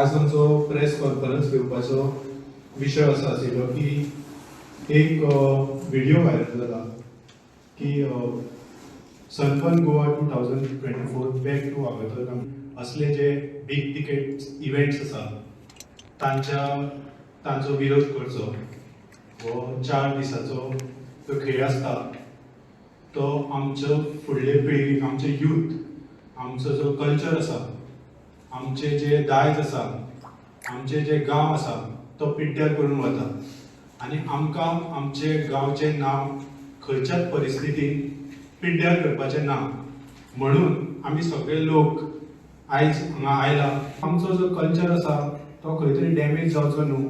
आज आमचो press conference घेवपाचो विशय असो आशिल्लो की एक व्हिडिओ व्हायरल जाला की सनबर्न गोवा 2024 बॅक टू अगोदर असले जे बिग टिकेट इव्हेंट्स आसा तांचो विरोध करचो हो 4 दिसाचो जो खेळ आसता तो आमच्या फुडले पिळगेक आमचे यूथ आमचो जो कल्चर आसा आमचे जे दायज आसा आमचे जे गांव आसा तो पिड्ड्यार करून वता आनी आमकां आमचे गांवचें नांव खंयच्याच परिस्थितीन पिड्ड्यार करपाचें ना म्हणून आमी सगळे लोक आयज हांगा आयला आमचो जो कल्चर आसा तो खंय तरी डॅमेज जावचो न्हू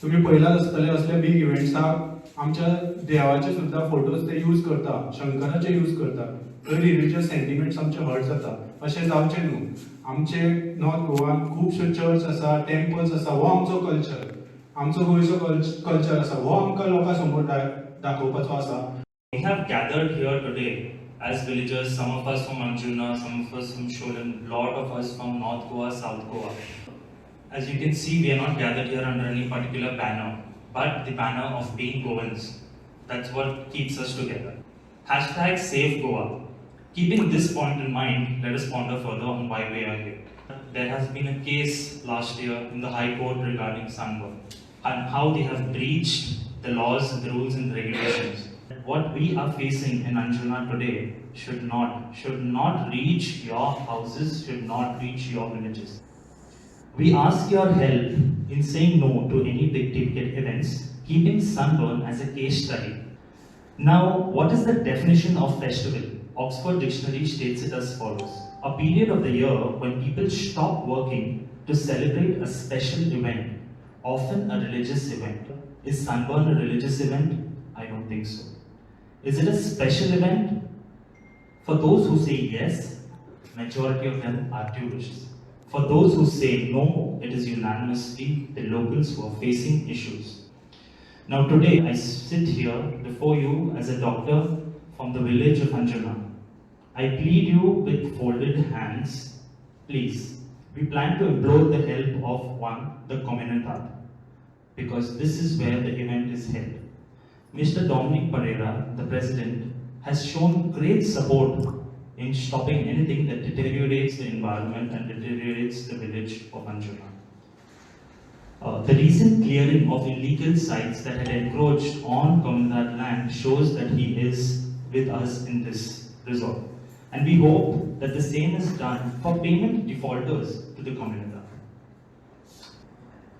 तुमी पळयलाच आसतले असले बिग इव्हेंट्साक आमच्या देवाचे सुद्दां फोटोज ते यूज करता शंकराचे यूज करता थंय रिलिजियस सेंटिमेंट्स आमचे हर्ट जाता अशें जावचें न्हू आमचे नॉर्थ गोवान खुबशे चर्च आसा टेम्पल्स आसा हो आमचो कल्चर आमचो गोंयचो कल्चर आसा हो आमकां लोकां समोर दाखोवपाचो आसा. We have gathered here today as villagers, some of us from Anjuna, some of us from Sholan, lot of us from North Goa, South Goa. As you can see, we are not gathered here under any particular banner, but the banner of being Goans. That's what keeps us together. Hashtag Save Goa. Keeping this point in mind, let us ponder further on why we are here. There has been a case last year in the High Court regarding Sunburn and how they have breached the laws, the rules and the regulations. What we are facing in Anjuna today should not reach your houses, should not reach your villages. We ask your help in saying no to any big ticket events, keeping Sunburn as a case study. Now, what is the definition of festival? Oxford Dictionary states it as follows: a period of the year when people stop working to celebrate a special event, often a religious event. Is Sunburn a religious event? I don't think so. Is it a special event? For those who say yes, majority of them are tourists. For those who say no, it is unanimously the locals who are facing issues. Now today I sit here before you as a doctor from the village of Anjuna. I plead you with folded hands, please. We plan to implore the help of the community, because this is where the event is held. Mr. Dominic Pereira, the president, has shown great support in stopping anything that deteriorates the environment and deteriorates the village of Anjuna. The recent clearing of illegal sites that had encroached on communal land shows that he is with us in this resolve. And we hope that the same is done for payment defaulters to the community.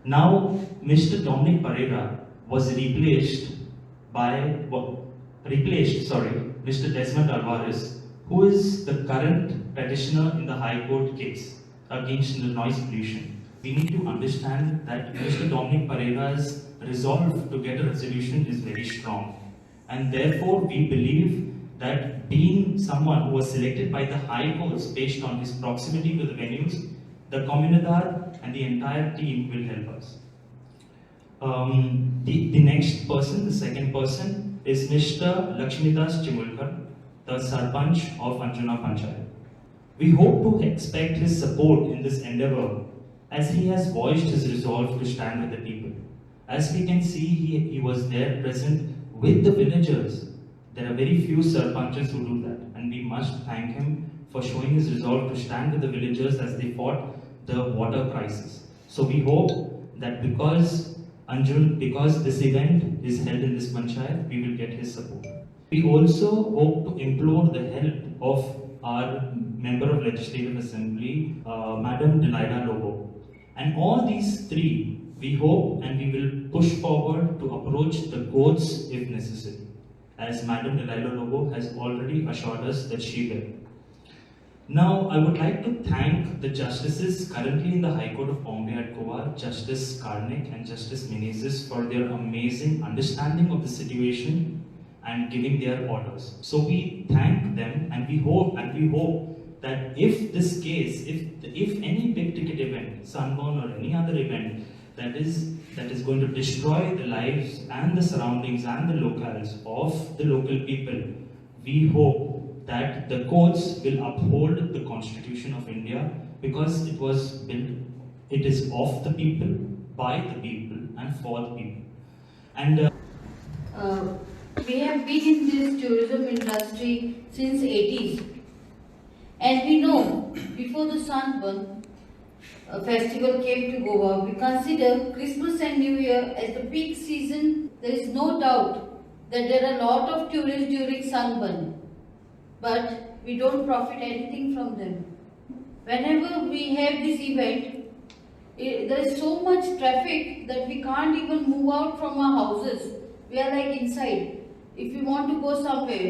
Now, Mr. Dominic Pereira was replaced Mr. Desmond Alvarez, who is the current petitioner in the High Court case against the noise pollution. We need to understand that Mr. Dominic Pereira's resolve to get a resolution is very strong. And therefore, we believe that being someone who was selected by the High Courts based on his proximity to the venues, the Communidad and the entire team will help us. The next person, the second person, is Mr. Lakshmidas Chimulkar, the Sarpanch of Anjuna Panchayat. We hope to expect his support in this endeavor as he has voiced his resolve to stand with the people. As we can see, he was there present with the villagers. There are very few Sarpanchas who do that, and we must thank him for showing his resolve to stand with the villagers as they fought the water crisis. So we hope that because this event is held in this panchayat, we will get his support. We also hope to implore the help of our member of Legislative Assembly, Madam Delilah Lobo. And all these three, we hope and we will push forward to approach the courts if necessary, as Madam Delilah Lobo has already assured us that she will. Now, I would like to thank the justices currently in the High Court of Bombay at Goa, Justice Karnik and Justice Menezes, for their amazing understanding of the situation and giving their orders. So we thank them and we hope that if this case, if any big ticket event, Sunburn or any other event that is going to destroy the lives and the surroundings and the locales of the local people, we hope that the courts will uphold the Constitution of India, because it was built It is of the people, by the people, and for the people. And Uh, we have been in this tourism industry since 80s, and we know before the Sunburn festival came to Goa, we consider Christmas and New Year as the peak season. There is no doubt that there are a lot of tourists during Sunburn, but we don't profit anything from them. Whenever we have this event, there is so much traffic that we can't even move out from our houses. We are like inside. If we want to go somewhere,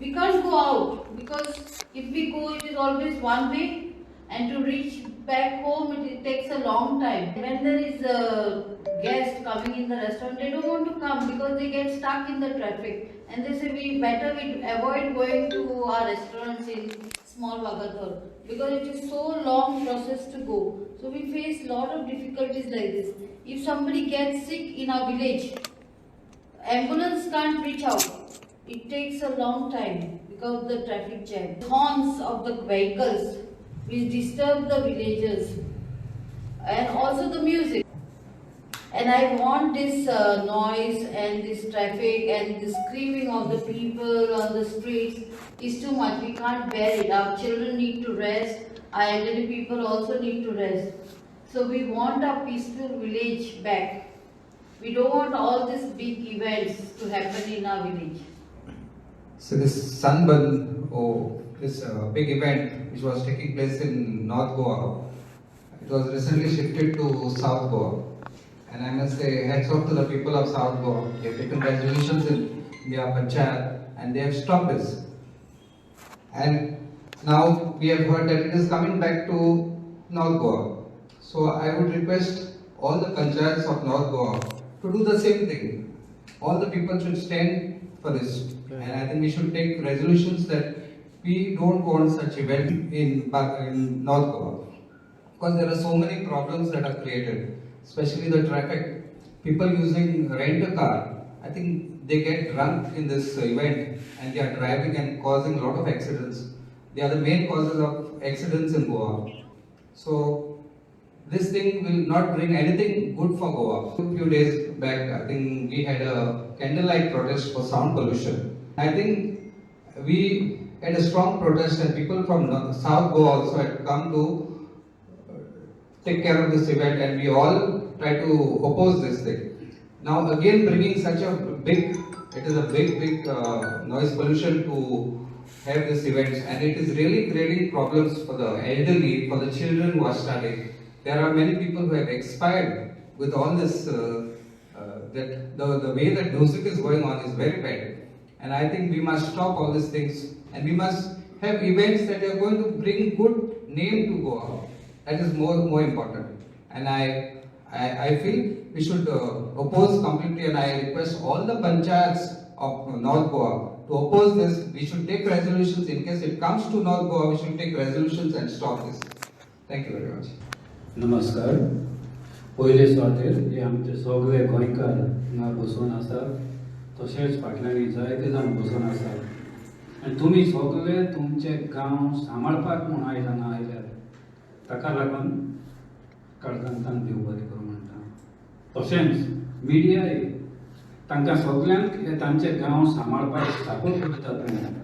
we can't go out because if we go, it is always one way, and to reach back home, it takes a long time. When there is a guest coming in the restaurant, they don't want to come because they get stuck in the traffic, and they say we avoid going to our restaurants in small Vagathor because it is so long process to go. So we face lot of difficulties like this. If somebody gets sick in our village, ambulance can't reach out. It takes a long time because of the traffic jam. Horns of the vehicles which disturb the villagers, and also the music. And I want this noise and this traffic and the screaming of the people on the streets is too much. We can't bear it. Our children need to rest. Our elderly people also need to rest. So we want our peaceful village back. We don't want all these big events to happen in our village. So this Sunburn, this big event which was taking place in North Goa, it was recently shifted to South Goa. And I must say hats off to the people of South Goa. They have taken resolutions in their panchayat and they have stopped this. And now we have heard that it is coming back to North Goa. So I would request all the panchayats of North Goa to do the same thing. All the people should stand for this. And I think we should take resolutions that we don't want such event in North Goa. Because there are so many problems that are created, especially the traffic. People using rent a car, I think they get drunk in this event and they are driving and causing a lot of accidents. They are the main causes of accidents in Goa. So this thing will not bring anything good for Goa. A few days back, I think we had a candlelight protest for sound pollution. I think we had a strong protest and people from South Goa also had come to take care of this event, and we all try to oppose this thing. Now again bringing such a big, it is a big noise pollution to have this event, and it is really creating problems for the elderly, for the children who are studying. There are many people who have expired with all this, that the way that music is going on is very bad. And I think we must stop all these things, and we must have events that are going to bring good name to Goa. That is more important. And I feel we should oppose completely, and I request all the panchayats of North Goa to oppose this. We should take resolutions in case it comes to North Goa. We should take resolutions and stop this. Thank you very much. नमस्कार. पयले सुवातेर जे आमचे सगळे गोंयकार हांगा बसून आसात, तशेंच फाटल्यान जायते जाण बसून आसात, आनी तुमी सगळे तुमचे गांव सांबाळपाक म्हूण आयज हांगा आयल्यात. ताका लागून काळजांतल्यान देव बरें करूं म्हणटा. तशेंच मिडियाय तांकां सगळ्यांक हे तांचे गांव सांबाळपाक सपोर्ट करतात म्हणून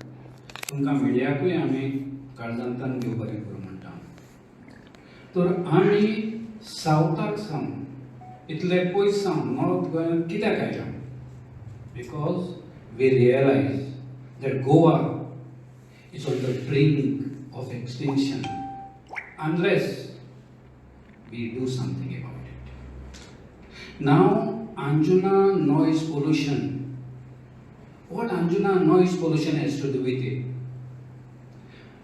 तुमकां मिडियाकूय आमी काळजांतल्यान देव बरें करूं म्हणटा. तर आमी सावथाक सावन इतले पयस सावन नॉर्थ गोंयांत कित्याक आयला? Because we realise that Goa is on the brink of extinction unless we do something about it. Now, Anjuna noise pollution. What Anjuna noise pollution has to do with it?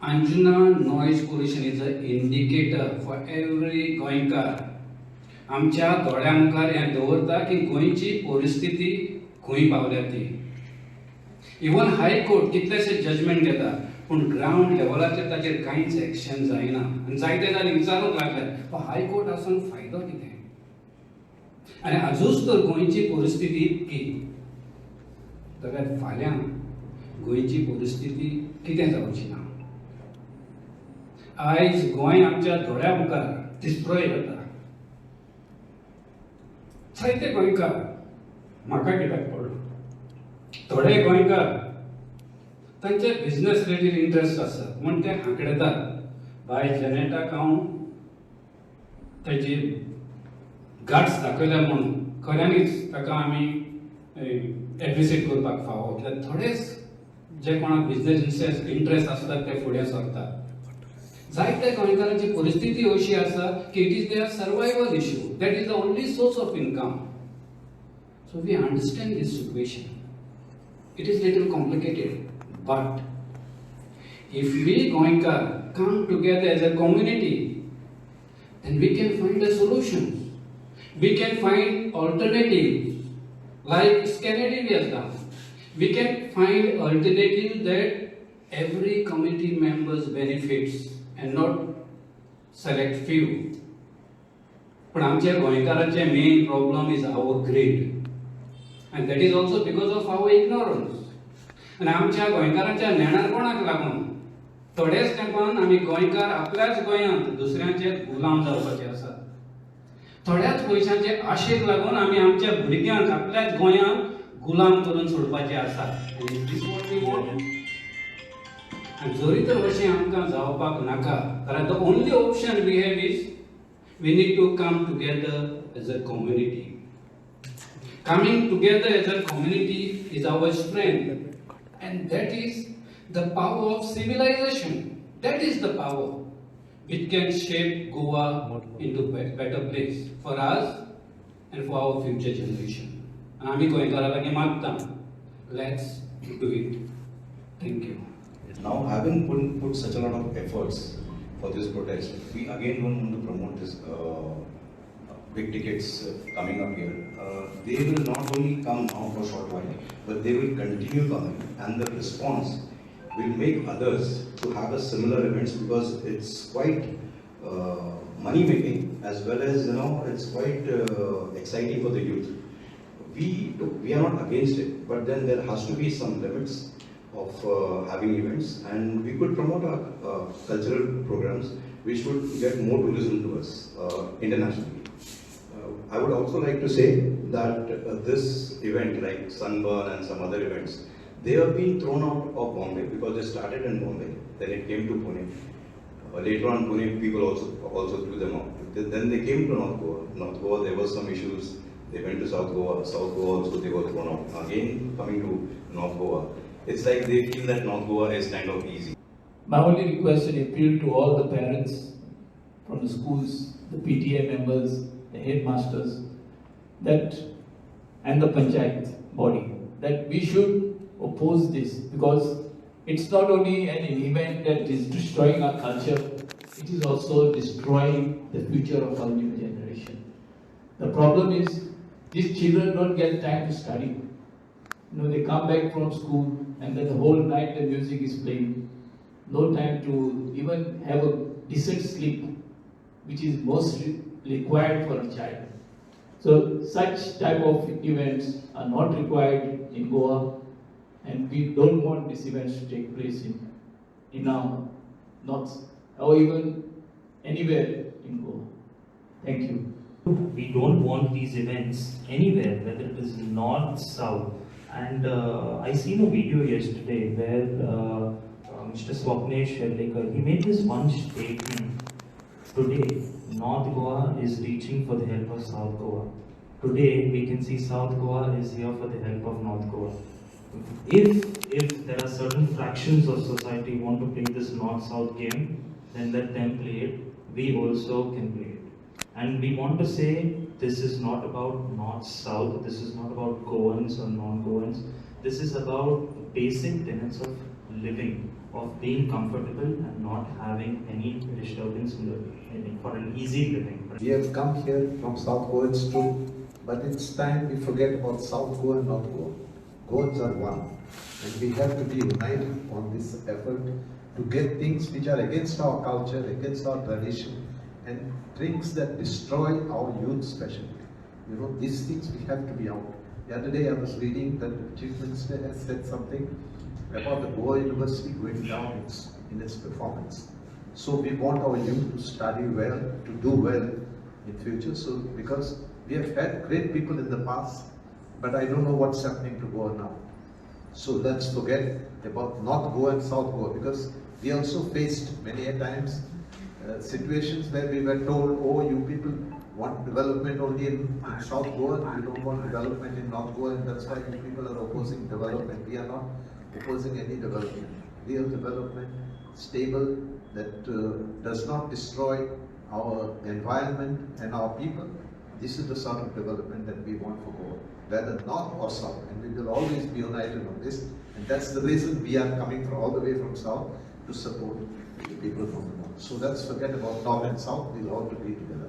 Anjuna noise pollution is an indicator for every Goinkar. आमच्या दोळ्या मुखार हें दवरता की गोंयची परिस्थिती खंय पावल्या ती. इवन हायकोर्ट कितलेशे जजमेंट घेता, पूण ग्राउंड लेवलाचेर ताचेर कांयच एक्शन जायना, आनी जायते जाण विचारूंक लागले हायकोर्ट आसून फायदो कितें? आनी आजूच तर गोंयची परिस्थिती इतकी, जाल्यार फाल्यां गोंयची परिस्थिती कितें जावची ना. आयज गोंय आमच्या दोळ्या मुखार डिस्ट्रॉय जाता. थंय ते गोंयकार म्हाका कित्याक पडलो थोडे गोंयकार तांचे बिझनेस रिलेटेड इंट्रस्ट आसतात म्हण ते हांकडेतात बाय जेनेटाक हांव ताची गाट्स दाखयल्या म्हणून खऱ्यांनीच ताका आमी एप्रिशिएट करपाक फावो कित्याक थोडेच जे कोणाक बिझनेस इंट्रस्ट आसतात ते फुडें सरतात जायत्या गोंयकारांची परिस्थिती अशी आसा की it is their survival issue that is the only source of income so we understand this situation it is little complicated but if we Goinkar come together as a community, then we can find a solution. We can find alternatives, like Scandinavia has done. We can find alternatives that every community members benefits and not select few. But आमच्या गोंयकारांचे main problem is our greed, and that is also because of our ignorance. आणि आमच्या गोंयकारांच्या नेणारपणाक लागून थोडेच तेंपान आमी गोंयकार आपल्याच गोंयांत दुसऱ्यांचे गुलाम जावपाचे आसात थोड्याच पयशांचे आशेक लागून आमी आमच्या भुरग्यांक आपल्याच गोंयांत गुलाम करून सोडपाचे आसात आनी जरी तर अशें आमकां जावपाक नाका कारण the only option we have is we need to come together as a community coming together as a community is our strength and that is the power of civilization. That is the power which can shape Goa into a better place for us and for our future generation. And आमी गोंयकारांक मागता, let's do it. Thank you. Now, having put such a lot of efforts for this protest, we again don't want to promote this big tickets coming up here. They will not only come now for a short while, but they will continue coming, and the response will make others to have a similar events because it's quite money making as well as it's quite exciting for the youth. We are not against it, but then there has to be some limits of having events, and we could promote our cultural programs which would get more tourism to us internationally. I would also like to say that this event, like Sunburn and some other events, they have been thrown out of Bombay because they started in Bombay, then it came to Pune. Later on, Pune people also threw them out. Then they came to North Goa. North Goa, there were some issues. They went to South Goa. South Goa also they were thrown out. Again, coming to North Goa, it's like they feel that North Goa is kind of easy. My only request and appeal to all the parents from the schools, the PTA members, the headmasters, that and the panchayat body, that we should oppose this because it's not only an event that is destroying our culture, it is also destroying the future of our new generation. The problem is these children don't get time to study. They come back from school and then the whole night the music is playing. No time to even have a decent sleep, which is most required for a child. So such type of events are not required in Goa, and we don't want these events to take place in our north or even anywhere in Goa. Thank you. We don't want these events anywhere, whether it is north, south. And I seen a video yesterday where Mr. Swapnesh Sherlikar, he made this one statement. Today, North Goa is reaching for the help of South Goa. Today, we can see South Goa is here for the help of North Goa. If there are certain fractions of society who want to play this North-South game, then let them play it. We also can play it. And we want to say this is not about North-South, this is not about Goans or non-Goans. This is about basic tenets of living, of being comfortable and not having any disturbance for an easy living. We have come here from South Goa, it's true, but it's time we forget about South Goa and North Goa. Goans are one, and we have to be united on this effort to get things which are against our culture, against our tradition, and things that destroy our youth especially. These things we have to be out. The other day I was reading that the Chief Minister has said something about the Goa University going down in its performance. So we want our youth to study well, to do well in future. So because we have had great people in the past, but I don't know what's happening to Goa now. So let's forget about North Goa and South Goa, because we also faced many a times situations where we were told, oh, you people want development only in South Goa, you don't want development in North Goa, and that's why you people are opposing development. We are not opposing any development. Real development, stable, that does not destroy our environment and our people. This is the sort of development that we want for Goa, whether north or south, and we will always be united on this. And that's the reason we are coming from all the way from south to support the people from the north. So let's forget about north and south, we'll all be together.